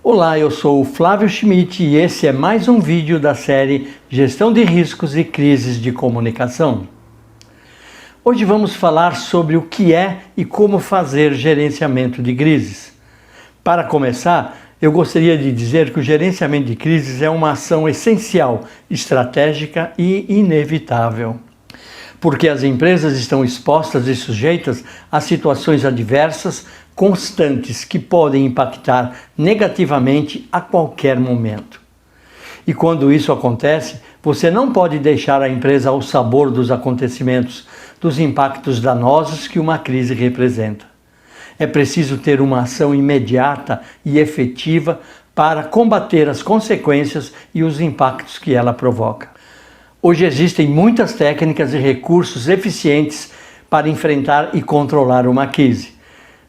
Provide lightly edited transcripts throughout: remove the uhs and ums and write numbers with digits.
Olá, eu sou o Flávio Schmidt e esse é mais um vídeo da série Gestão de Riscos e Crises de Comunicação. Hoje vamos falar sobre o que é e como fazer gerenciamento de crises. Para começar, eu gostaria de dizer que o gerenciamento de crises é uma ação essencial, estratégica e inevitável. Porque as empresas estão expostas e sujeitas a situações adversas, constantes, que podem impactar negativamente a qualquer momento. E quando isso acontece, você não pode deixar a empresa ao sabor dos acontecimentos, dos impactos danosos que uma crise representa. É preciso ter uma ação imediata e efetiva para combater as consequências e os impactos que ela provoca. Hoje existem muitas técnicas e recursos eficientes para enfrentar e controlar uma crise.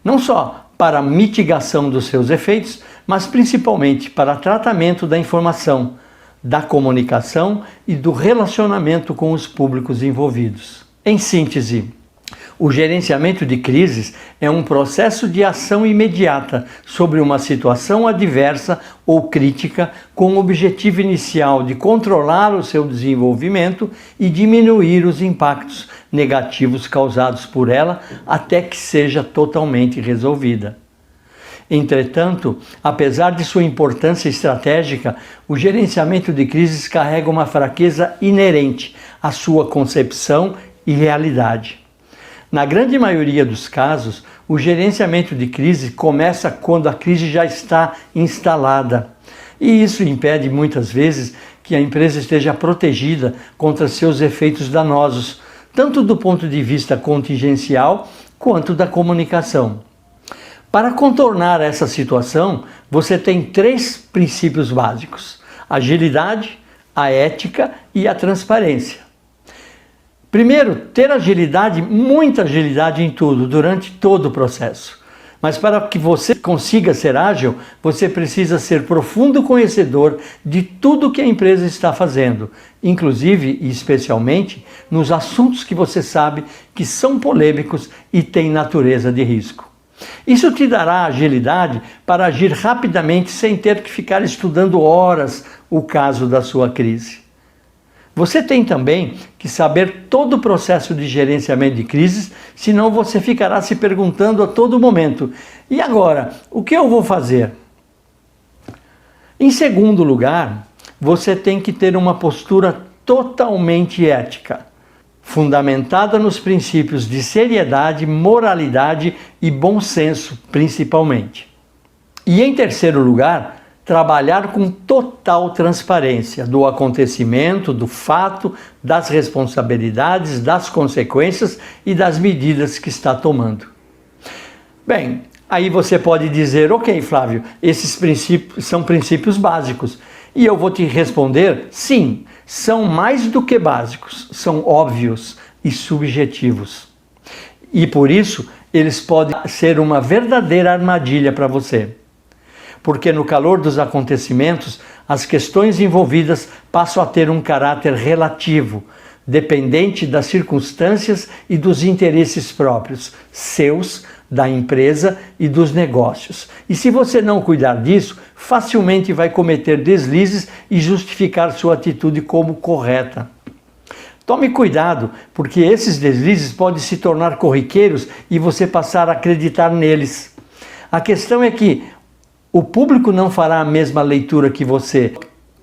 Não só para a mitigação dos seus efeitos, mas principalmente para tratamento da informação, da comunicação e do relacionamento com os públicos envolvidos. Em síntese, o gerenciamento de crises é um processo de ação imediata sobre uma situação adversa ou crítica com o objetivo inicial de controlar o seu desenvolvimento e diminuir os impactos negativos causados por ela até que seja totalmente resolvida. Entretanto, apesar de sua importância estratégica, o gerenciamento de crises carrega uma fraqueza inerente à sua concepção e realidade. Na grande maioria dos casos, o gerenciamento de crise começa quando a crise já está instalada. E isso impede muitas vezes que a empresa esteja protegida contra seus efeitos danosos, tanto do ponto de vista contingencial quanto da comunicação. Para contornar essa situação, você tem 3 princípios básicos: a agilidade, a ética e a transparência. Primeiro, ter agilidade, muita agilidade em tudo, durante todo o processo. Mas para que você consiga ser ágil, você precisa ser profundo conhecedor de tudo que a empresa está fazendo, inclusive e especialmente nos assuntos que você sabe que são polêmicos e têm natureza de risco. Isso te dará agilidade para agir rapidamente sem ter que ficar estudando horas o caso da sua crise. Você tem também que saber todo o processo de gerenciamento de crises, senão você ficará se perguntando a todo momento: e agora, o que eu vou fazer? Em segundo lugar, você tem que ter uma postura totalmente ética, fundamentada nos princípios de seriedade, moralidade e bom senso, principalmente. E em terceiro lugar, trabalhar com total transparência do acontecimento, do fato, das responsabilidades, das consequências e das medidas que está tomando. Bem, aí você pode dizer: ok, Flávio, esses princípios são princípios básicos. E eu vou te responder: sim, são mais do que básicos, são óbvios e subjetivos. E por isso, eles podem ser uma verdadeira armadilha para você. Porque no calor dos acontecimentos, as questões envolvidas passam a ter um caráter relativo, dependente das circunstâncias e dos interesses próprios, seus, da empresa e dos negócios. E se você não cuidar disso, facilmente vai cometer deslizes e justificar sua atitude como correta. Tome cuidado, porque esses deslizes podem se tornar corriqueiros e você passar a acreditar neles. A questão é que o público não fará a mesma leitura que você,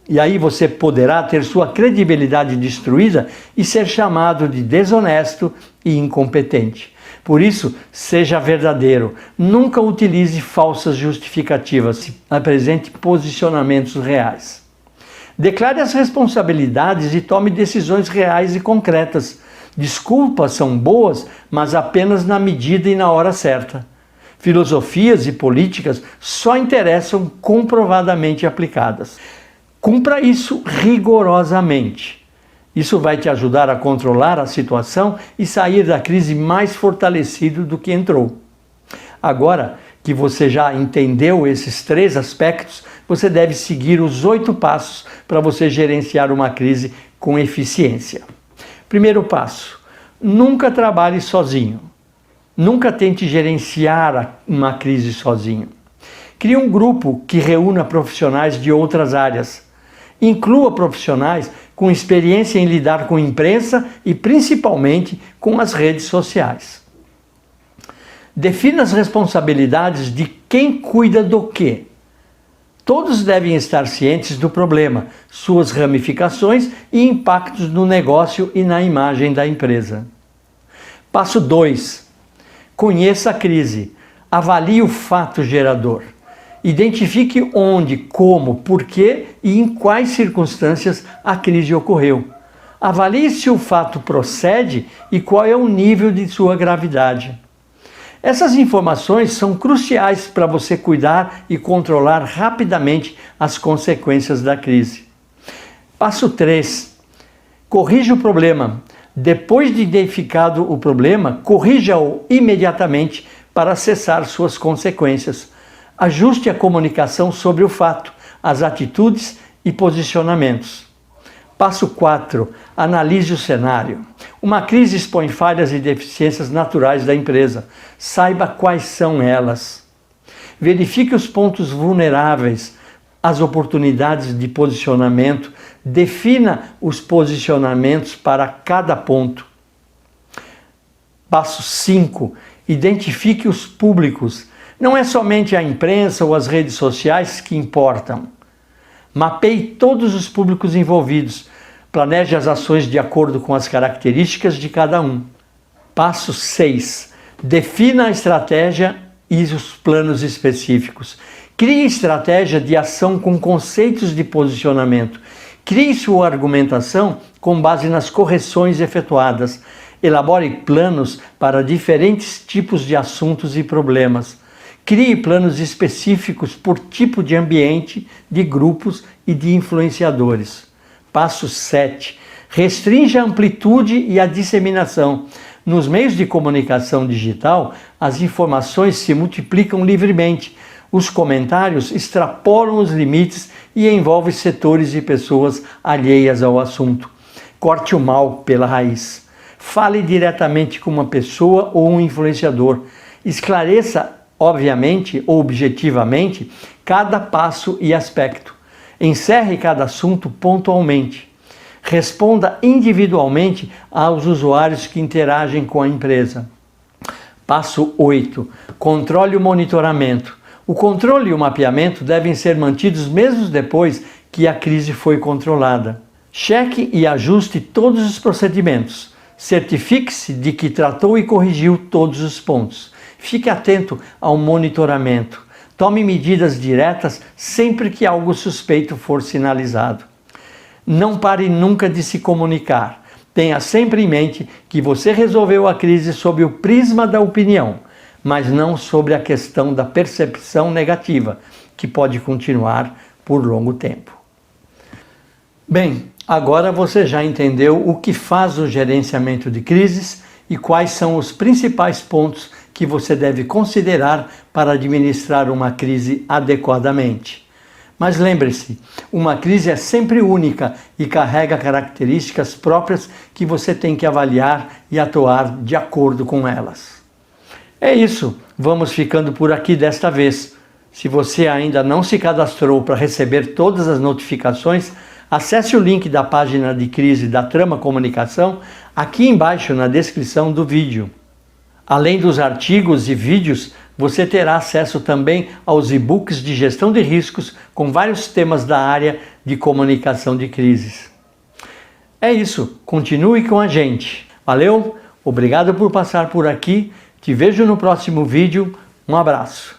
e aí você poderá ter sua credibilidade destruída e ser chamado de desonesto e incompetente. Por isso, seja verdadeiro, nunca utilize falsas justificativas, apresente posicionamentos reais. Declare as responsabilidades e tome decisões reais e concretas. Desculpas são boas, mas apenas na medida e na hora certa. Filosofias e políticas só interessam comprovadamente aplicadas. Cumpra isso rigorosamente. Isso vai te ajudar a controlar a situação e sair da crise mais fortalecido do que entrou. Agora que você já entendeu esses 3 aspectos, você deve seguir os 8 passos para você gerenciar uma crise com eficiência. Primeiro passo: nunca trabalhe sozinho. Nunca tente gerenciar uma crise sozinho. Crie um grupo que reúna profissionais de outras áreas. Inclua profissionais com experiência em lidar com imprensa e principalmente com as redes sociais. Defina as responsabilidades de quem cuida do quê. Todos devem estar cientes do problema, suas ramificações e impactos no negócio e na imagem da empresa. Passo 2. Conheça a crise. Avalie o fato gerador. Identifique onde, como, porquê e em quais circunstâncias a crise ocorreu. Avalie se o fato procede e qual é o nível de sua gravidade. Essas informações são cruciais para você cuidar e controlar rapidamente as consequências da crise. Passo 3. Corrija o problema. Depois de identificado o problema, corrija-o imediatamente para cessar suas consequências. Ajuste a comunicação sobre o fato, as atitudes e posicionamentos. Passo 4. Analise o cenário. Uma crise expõe falhas e deficiências naturais da empresa. Saiba quais são elas. Verifique os pontos vulneráveis, as oportunidades de posicionamento. Defina os posicionamentos para cada ponto. Passo 5. Identifique os públicos. Não é somente a imprensa ou as redes sociais que importam. Mapeie todos os públicos envolvidos. Planeje as ações de acordo com as características de cada um. Passo 6. Defina a estratégia e os planos específicos. Crie estratégia de ação com conceitos de posicionamento. Crie sua argumentação com base nas correções efetuadas. Elabore planos para diferentes tipos de assuntos e problemas. Crie planos específicos por tipo de ambiente, de grupos e de influenciadores. Passo 7. Restrinja a amplitude e a disseminação. Nos meios de comunicação digital, as informações se multiplicam livremente. Os comentários extrapolam os limites e envolvem setores e pessoas alheias ao assunto. Corte o mal pela raiz. Fale diretamente com uma pessoa ou um influenciador. Esclareça obviamente ou objetivamente cada passo e aspecto. Encerre cada assunto pontualmente. Responda individualmente aos usuários que interagem com a empresa. Passo 8. Controle o monitoramento. O controle e o mapeamento devem ser mantidos mesmo depois que a crise foi controlada. Cheque e ajuste todos os procedimentos. Certifique-se de que tratou e corrigiu todos os pontos. Fique atento ao monitoramento. Tome medidas diretas sempre que algo suspeito for sinalizado. Não pare nunca de se comunicar. Tenha sempre em mente que você resolveu a crise sob o prisma da opinião, mas não sobre a questão da percepção negativa, que pode continuar por longo tempo. Bem, agora você já entendeu o que faz o gerenciamento de crises e quais são os principais pontos que você deve considerar para administrar uma crise adequadamente. Mas lembre-se, uma crise é sempre única e carrega características próprias que você tem que avaliar e atuar de acordo com elas. É isso, vamos ficando por aqui desta vez. Se você ainda não se cadastrou para receber todas as notificações, acesse o link da página de crise da Trama Comunicação aqui embaixo na descrição do vídeo. Além dos artigos e vídeos, você terá acesso também aos e-books de gestão de riscos com vários temas da área de comunicação de crises. É isso, continue com a gente. Valeu, obrigado por passar por aqui, te vejo no próximo vídeo, um abraço.